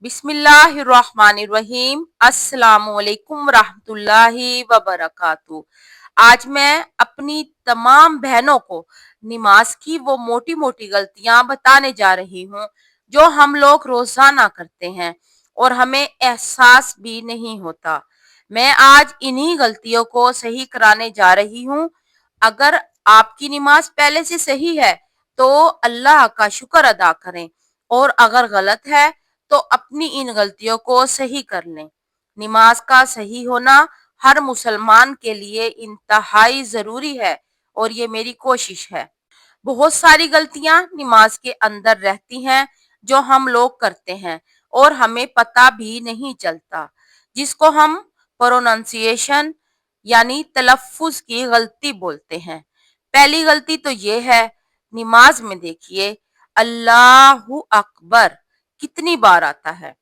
बिस्मिल्लाहिर्रहमानिर्रहीम। अस्सलामुअलैकुम रहमतुल्लाहि वबरकातु। आज मैं अपनी तमाम बहनों को नमाज की वो मोटी मोटी गलतियां बताने जा रही हूँ जो हम लोग रोजाना करते हैं और हमें एहसास भी नहीं होता। मैं आज इन्हीं गलतियों को सही कराने जा रही हूँ। अगर आपकी नमाज पहले से सही है तो अल्लाह का शुक्र अदा करें, और अगर गलत है तो अपनी इन गलतियों को सही कर लें। नमाज का सही होना हर मुसलमान के लिए इंतहाई जरूरी है और ये मेरी कोशिश है। बहुत सारी गलतियां नमाज के अंदर रहती हैं जो हम लोग करते हैं और हमें पता भी नहीं चलता, जिसको हम प्रोनाउंसिएशन यानी तलफ्फुज की गलती बोलते हैं। पहली गलती तो ये है, नमाज में देखिए अल्लाहू अकबर कितनी बार आता है।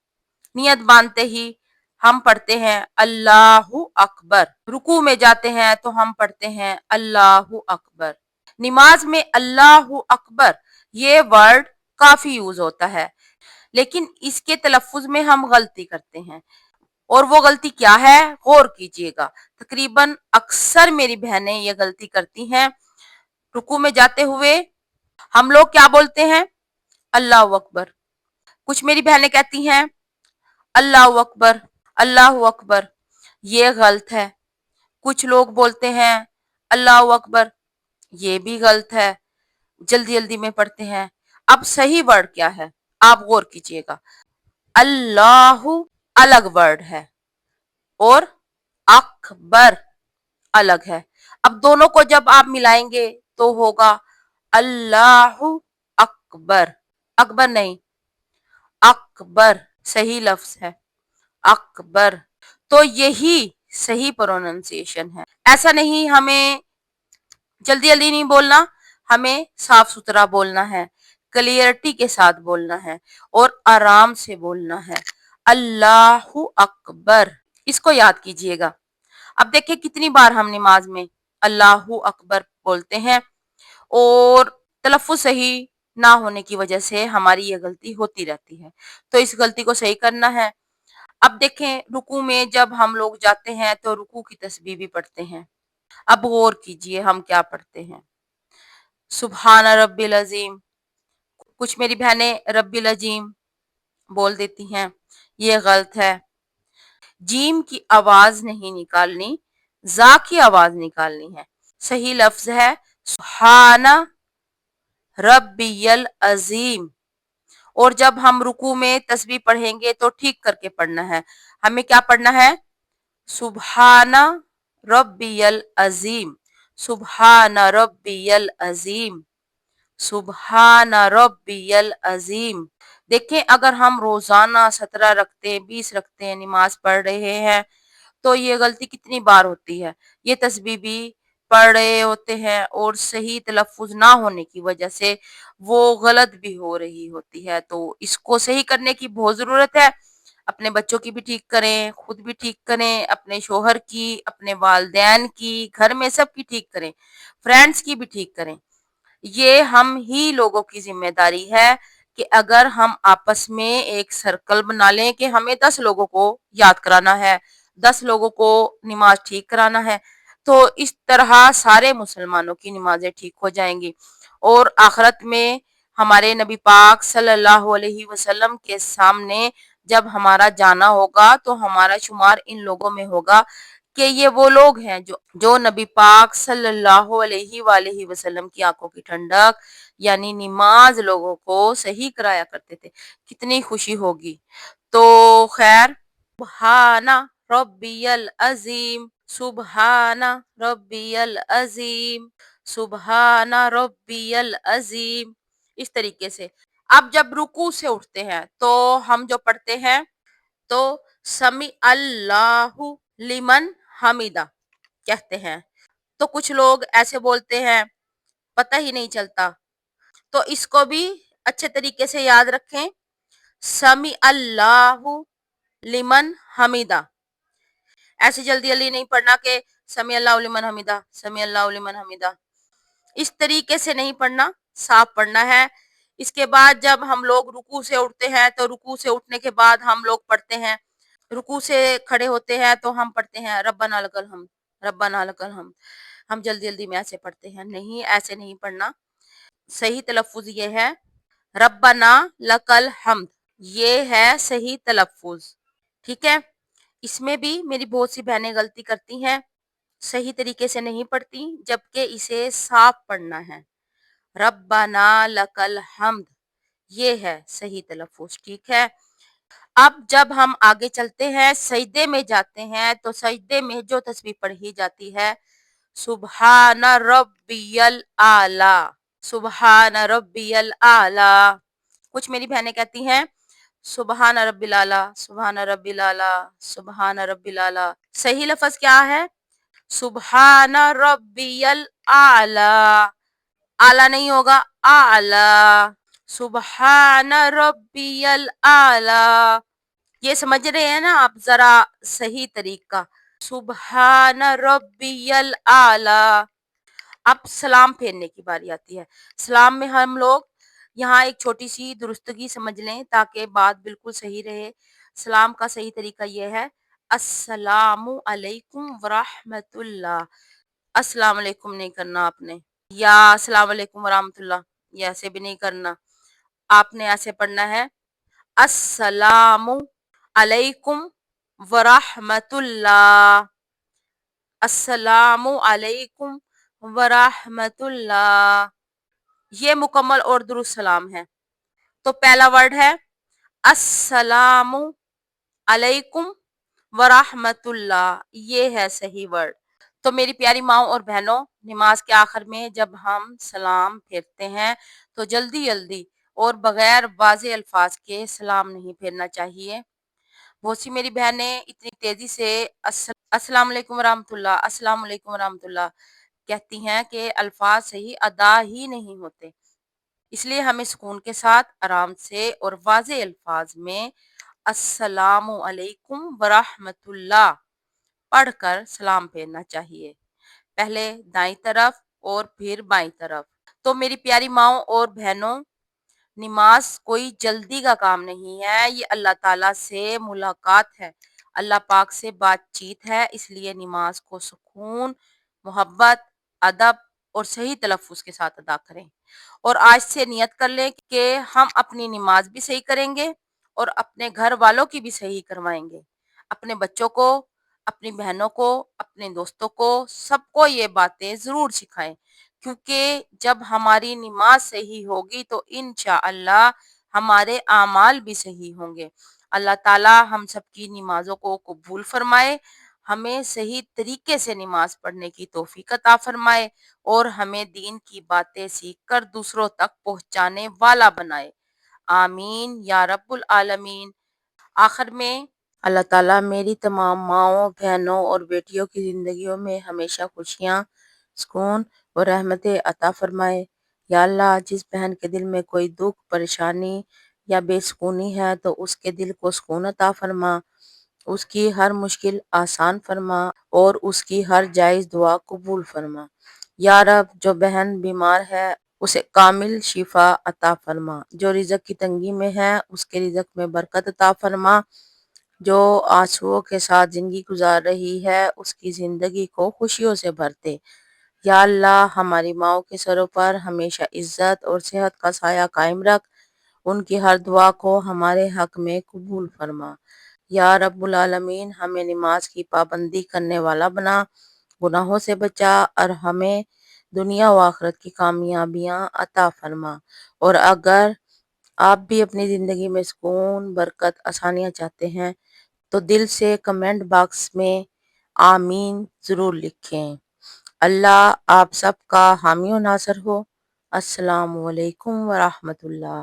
नियत बांधते ही हम पढ़ते हैं अल्लाहू अकबर, रुकू में जाते हैं तो हम पढ़ते हैं अल्लाहू अकबर। नमाज में अल्लाहू अकबर ये वर्ड काफी यूज होता है, लेकिन इसके तलफ्फुज में हम गलती करते हैं। और वो गलती क्या है, गौर कीजिएगा। तकरीबन अक्सर मेरी बहनें ये गलती करती हैं। रुकू में जाते हुए हम लोग क्या बोलते हैं, अल्लाह अकबर। कुछ मेरी बहनें कहती हैं अल्लाह अकबर, अल्लाह अकबर। ये गलत है। कुछ लोग बोलते हैं अल्लाह अकबर, ये भी गलत है। जल्दी जल्दी में पढ़ते हैं। अब सही वर्ड क्या है, आप गौर कीजिएगा। अल्लाह अलग वर्ड है और अकबर अलग है। अब दोनों को जब आप मिलाएंगे तो होगा अल्लाह अकबर। अकबर नहीं, अकबर सही लफ्ज है, अकबर। तो यही सही प्रोनाउंसिएशन है। ऐसा नहीं, हमें जल्दी जल्दी नहीं बोलना, हमें साफ सुथरा बोलना है, क्लियरिटी के साथ बोलना है और आराम से बोलना है। अल्लाहू अकबर, इसको याद कीजिएगा। अब देखिए कितनी बार हम नमाज में अल्लाहू अकबर बोलते हैं और तलफ्फुज सही ना होने की वजह से हमारी ये गलती होती रहती है। तो इस गलती को सही करना है। अब देखें, रुकू में जब हम लोग जाते हैं तो रुकू की तस्बीह भी पढ़ते हैं। अब गौर कीजिए हम क्या पढ़ते हैं, सुबहान रब्बिल अजीम। कुछ मेरी बहनें रब्बिल अजीम बोल देती हैं, ये गलत है। जीम की आवाज नहीं निकालनी, जा की आवाज निकालनी है। सही लफ्ज है सुबहाना रब्बियल अजीम। और जब हम रुकू में तस्बीह पढ़ेंगे तो ठीक करके पढ़ना है। हमें क्या पढ़ना है, सुबहाना रब्बियल अजीम, सुबहाना रब्बियल अजीम, सुबहाना रब्बियल अजीम। देखें, अगर हम रोजाना 17 रखते हैं, 20 रखते हैं, नमाज पढ़ रहे हैं तो ये गलती कितनी बार होती है। ये तस्बीह भी पढ़ रहे होते हैं और सही तलफ्फुज ना होने की वजह से वो गलत भी हो रही होती है। तो इसको सही करने की बहुत जरूरत है। अपने बच्चों की भी ठीक करें, खुद भी ठीक करें, अपने शोहर की, अपने वालदैन की, घर में सबकी ठीक करें, फ्रेंड्स की भी ठीक करें। ये हम ही लोगों की जिम्मेदारी है कि अगर हम आपस में एक सर्कल बना लें कि हमें 10 लोगों को याद कराना है, 10 लोगों को नमाज ठीक कराना है, तो इस तरह सारे मुसलमानों की नमाजें ठीक हो जाएंगी और आखिरत में हमारे नबी पाक सल्लल्लाहु अलैहि वसल्लम के सामने जब हमारा जाना होगा तो हमारा शुमार इन लोगों में होगा कि ये वो लोग हैं जो नबी पाक सल्लल्लाहु अलैहि वसल्लम की आंखों की ठंडक यानी नमाज लोगों को सही कराया करते थे। कितनी खुशी होगी। तो खैर, सुबहाना रब्बियल अजीम, सुबहाना रब्बियल अजीम, सुबहाना रब्बियल अजीम, इस तरीके से। अब जब रुकू से उठते हैं तो हम जो पढ़ते हैं, तो समी अल्लाहु लिमन हमीदा कहते हैं। तो कुछ लोग ऐसे बोलते हैं, पता ही नहीं चलता। तो इसको भी अच्छे तरीके से याद रखें, समी अल्लाहु लिमन हमीदा। ऐसे जल्दी जल्दी नहीं पढ़ना कि समी अल्लाहु लिमन हमीदा, समी अल्लाहु लिमन हमीदा, इस तरीके से नहीं पढ़ना, साफ पढ़ना है। اس کے بعد جب ہم لوگ رکوع سے اٹھتے ہیں تو رکوع سے اٹھنے کے بعد ہم لوگ پڑھتے ہیں، رکوع سے کھڑے ہوتے ہیں تو ہم پڑھتے ہیں ربنا لک الحمد، ربنا لک الحمد۔ ہم جلدی جلدی میں ایسے پڑھتے ہیں، نہیں ایسے نہیں پڑھنا، صحیح تلفظ یہ ہے ربنا لک الحمد، یہ ہے صحیح تلفظ، ٹھیک ہے۔ اس میں بھی میری بہت سی بہنیں غلطی کرتی ہیں، صحیح طریقے سے نہیں پڑھتی، جبکہ اسے صاف پڑھنا ہے، ربنا لک الحمد، یہ ہے صحیح تلفظ، ٹھیک ہے۔ اب جب ہم آگے چلتے ہیں، سجدے میں جاتے ہیں، تو سجدے میں جو تسبیح پڑھی جاتی ہے سبحان ربی الاعلی، سبحان ربی الاعلی۔ کچھ میری بہنیں کہتی ہیں سبحان ربی الاعلی، سبحان ربی الاعلی، سبحان ربی الاعلی، صحیح لفظ کیا ہے؟ سبحان ربی الاعلی، اعلی نہیں ہوگا، اعلی، سبحان ربی الاعلی، یہ سمجھ رہے ہیں نا آپ ذرا صحیح طریقہ، سبحان ربی الاعلی۔ اب سلام پھیرنے کی باری آتی ہے، سلام میں ہم لوگ یہاں ایک چھوٹی سی درستگی سمجھ لیں تاکہ بات بالکل صحیح رہے۔ سلام کا صحیح طریقہ یہ ہے السلام علیکم ورحمۃ اللہ، السلام علیکم نہیں کرنا آپ نے، یا السلام علیکم ورحمۃ اللہ، یہ ایسے بھی نہیں کرنا، آپ نے ایسے پڑھنا ہے السلام علیکم ورحمۃ اللہ، السلام علیکم ورحمۃ اللہ، یہ مکمل اور درست سلام ہے۔ تو پہلا ورڈ ہے السلام علیکم ورحمۃ اللہ، یہ ہے صحیح ورڈ۔ تو میری پیاری ماؤں اور بہنوں، نماز کے آخر میں جب ہم سلام پھیرتے ہیں تو جلدی جلدی اور بغیر واضح الفاظ کے سلام نہیں پھیرنا چاہیے۔ بہت سی میری بہنیں اتنی تیزی سے السلام علیکم ورحمۃ اللہ، السلام علیکم ورحمۃ اللہ کہتی ہیں کہ الفاظ صحیح ادا ہی نہیں ہوتے، اس لیے ہمیں سکون کے ساتھ آرام سے اور واضح الفاظ میں السلام علیکم ورحمۃ اللہ پڑھ کر سلام پھیرنا چاہیے، پہلے دائیں طرف اور پھر بائیں طرف۔ تو میری پیاری ماؤں اور بہنوں، نماز کوئی جلدی کا کام نہیں ہے، یہ اللہ تعالیٰ سے ملاقات ہے، اللہ پاک سے بات چیت ہے، اس لیے نماز کو سکون، محبت، ادب اور صحیح تلفظ کے ساتھ ادا کریں، اور آج سے نیت کر لیں کہ ہم اپنی نماز بھی صحیح کریں گے اور اپنے گھر والوں کی بھی صحیح کروائیں گے، اپنے بچوں کو، اپنی بہنوں کو، اپنے دوستوں کو، سب کو یہ باتیں ضرور سکھائیں، کیونکہ جب ہماری نماز صحیح ہوگی تو انشاءاللہ ہمارے اعمال بھی صحیح ہوں گے۔ اللہ تعالی ہم سب کی نمازوں کو قبول فرمائے، ہمیں صحیح طریقے سے نماز پڑھنے کی توفیق عطا فرمائے اور ہمیں دین کی باتیں سیکھ کر دوسروں تک پہنچانے والا بنائے، آمین یا رب العالمین۔ آخر میں اللہ تعالیٰ میری تمام ماؤں، بہنوں اور بیٹیوں کی زندگیوں میں ہمیشہ خوشیاں، سکون اور رحمتیں عطا فرمائے۔ یا اللہ، جس بہن کے دل میں کوئی دکھ، پریشانی یا بے سکونی ہے تو اس کے دل کو سکون عطا فرما، اس کی ہر مشکل آسان فرما اور اس کی ہر جائز دعا قبول فرما۔ یا رب، جو بہن بیمار ہے اسے کامل شفا عطا فرما، جو رزق کی تنگی میں ہے اس کے رزق میں برکت عطا فرما، جو آنسوؤں کے ساتھ زندگی گزار رہی ہے اس کی زندگی کو خوشیوں سے بھرتے۔ یا اللہ، ہماری ماؤں کے سروں پر ہمیشہ عزت اور صحت کا سایہ قائم رکھ، ان کی ہر دعا کو ہمارے حق میں قبول فرما۔ یا رب العالمین، ہمیں نماز کی پابندی کرنے والا بنا، گناہوں سے بچا اور ہمیں دنیا و آخرت کی کامیابیاں عطا فرما۔ اور اگر آپ بھی اپنی زندگی میں سکون، برکت، آسانیاں چاہتے ہیں تو دل سے کمنٹ باکس میں آمین ضرور لکھیں۔ اللہ آپ سب کا حامی و ناصر ہو۔ السلام علیکم ورحمۃ اللہ۔